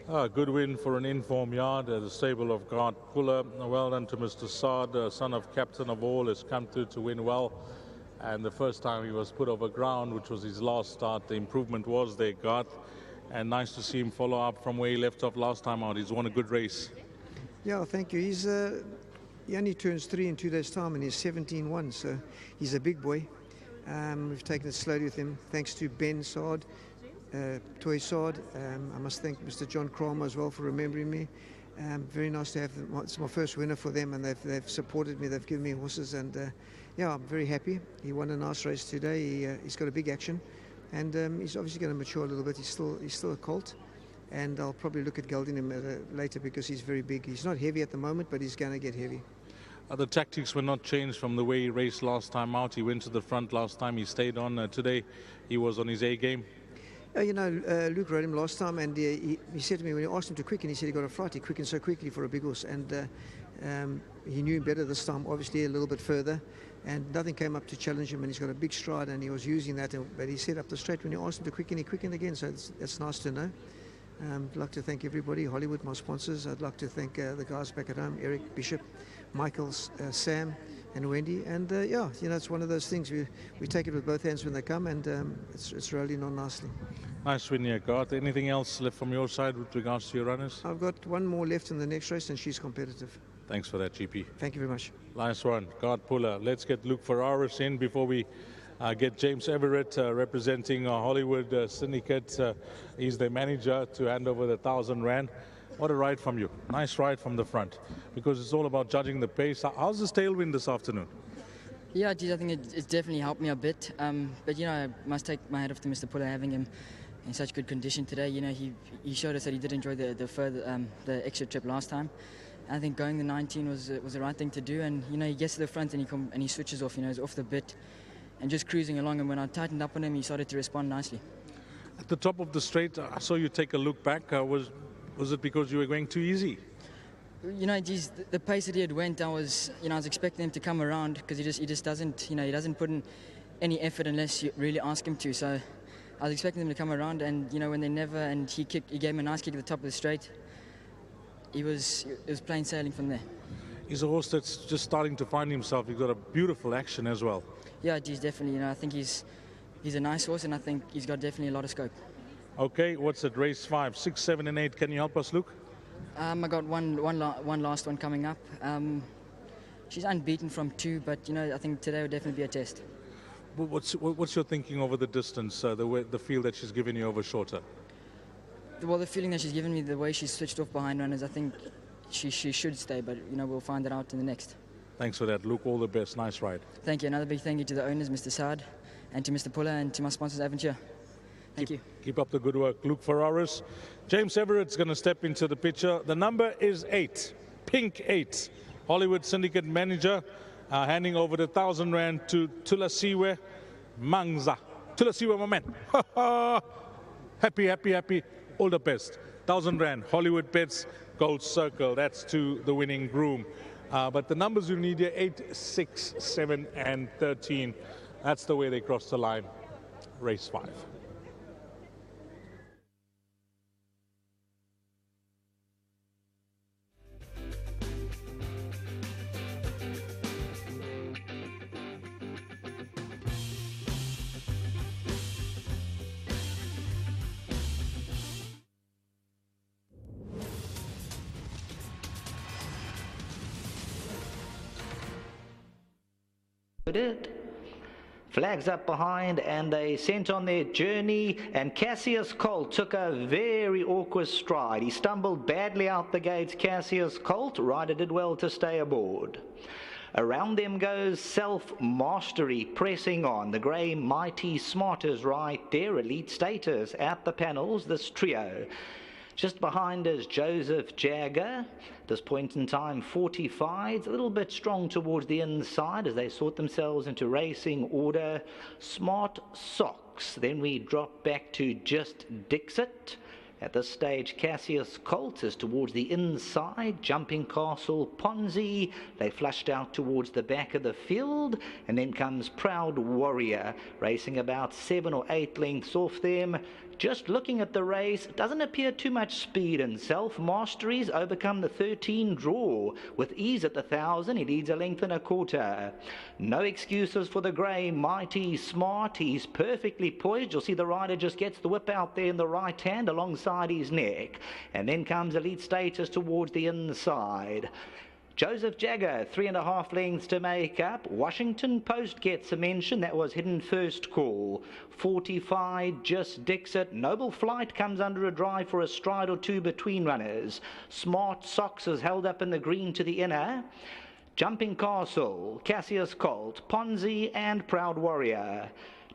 Good win for an in-form yard. The stable of guard Puller. Well done to Mr. Saad, son of captain of all, has come through to win well. And the first time he was put over ground, which was his last start, the improvement was there, Garth. And nice to see him follow up from where he left off last time out. He's won a good race. Yeah, thank you. He only turns 3 in 2 days' time, and he's 17-1, so he's a big boy. We've taken it slowly with him, thanks to Ben Saad, Toy Saad. I must thank Mr. John Kramer as well for remembering me. Very nice to have them. It's my first winner for them, and they've supported me. They've given me horses, and yeah, I'm very happy. He won a nice race today. He's got a big action, and he's obviously going to mature a little bit. He's still a colt, and I'll probably look at gelding him later because he's very big. He's not heavy at the moment, but he's going to get heavy. The tactics were not changed from the way he raced last time out. He went to the front last time. He stayed on. Today, he was on his A game. You know, Luke rode him last time, and he said to me when he asked him to quicken, he said he got a fright. He quickened so quickly for a big horse, and he knew him better this time, obviously a little bit further, and nothing came up to challenge him, and he's got a big stride, and he was using that, but he said up the straight when he asked him to quicken, he quickened again, so that's nice to know. I'd like to thank everybody, Hollywood, my sponsors. I'd like to thank the guys back at home, Eric, Bishop, Michael, Sam, and Wendy. And yeah, you know, it's one of those things. We take it with both hands when they come, and it's rolling on nicely. Nice win here, Garth. Anything else left from your side with regards to your runners? I've got one more left in the next race, and she's competitive. Thanks for that, GP. Thank you very much. Nice one, Garth Puller. Let's get Luke Ferraris in before we get James Everett representing Hollywood Syndicate. He's the manager to hand over the 1,000 Rand. What a ride from you. Nice ride from the front, because it's all about judging the pace. How's this tailwind this afternoon? Yeah, geez, I think it's definitely helped me a bit. But, you know, I must take my hat off to Mr. Puller, having him in such good condition today. You know, he showed us that he did enjoy the extra trip last time. I think going the 19 was the right thing to do. And, you know, he gets to the front and he switches off, you know, he's off the bit and just cruising along. And when I tightened up on him, he started to respond nicely. At the top of the straight, I saw you take a look back. Was it because you were going too easy? You know, geez, the pace that he had went, I was expecting him to come around, because he just doesn't, you know, he doesn't put in any effort unless you really ask him to. So I was expecting him to come around, and you know, when they never, and he gave him a nice kick at the top of the straight. It was plain sailing from there. He's a horse that's just starting to find himself. He's got a beautiful action as well. Yeah, geez, definitely. You know, I think he's a nice horse, and I think he's got definitely a lot of scope. Okay, what's it? Race 5, 6, 7, and 8. Can you help us, Luke? I got one last one coming up. She's unbeaten from 2, but you know, I think today will definitely be a test. What's your thinking over the distance, the feel that she's given you over shorter? Well, the feeling that she's given me, the way she's switched off behind runners, I think she should stay, but you know, we'll find it out in the next. Thanks for that, Luke. All the best. Nice ride. Thank you. Another big thank you to the owners, Mr. Saad, and to Mr. Puller, and to my sponsors, Aventure. Thank you. Keep up the good work, Luke Ferraris. James Everett's going to step into the picture. The number is 8, pink 8. Hollywood Syndicate manager, handing over the 1,000 Rand to Tulasiwe Mangza. Tulasiwe, my man. Happy, happy, happy. All the best. 1,000 Rand, Hollywood Pets, Gold Circle. That's to the winning groom. But the numbers you need here, 8, 6, 7, and 13. That's the way they cross the line. Race 5. It. Flags up behind, and they sent on their journey, and Cassius Colt took a very awkward stride. He stumbled badly out the gates. Cassius Colt, rider did well to stay aboard. Around them goes Self-Mastery, pressing on. The grey Mighty Smarters right there, elite status at the panels, this trio. Just behind is Joseph Jagger. At this point in time, 45. A little bit strong towards the inside as they sort themselves into racing order. Smart Socks. Then we drop back to Just Dixit. At this stage, Cassius Colt is towards the inside. Jumping Castle Ponzi. They flushed out towards the back of the field. And then comes Proud Warrior, racing about 7 or 8 lengths off them. Just looking at the race, doesn't appear too much speed in Self-Mastery's overcome the 13 draw. With ease at the 1,000, he leads a length and a quarter. No excuses for the grey Mighty Smart. He's perfectly poised. You'll see the rider just gets the whip out there in the right hand alongside his neck. And then comes Elite Status towards the inside. Joseph Jagger, 3.5 lengths to make up. Washington Post gets a mention. That was Hidden First Call. Fortified, Just Dixit. Noble Flight comes under a drive for a stride or two between runners. Smart Socks is held up in the green to the inner. Jumping Castle, Cassius Colt, Ponzi and Proud Warrior.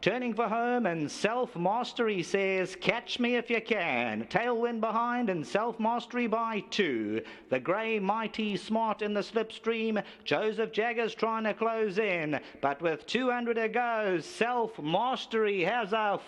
Turning for home, and Self-Mastery says, catch me if you can. Tailwind behind and Self-Mastery by 2. The grey Mighty Smart in the slipstream. Joseph Jagger's trying to close in, but with 200 to go, Self-Mastery has a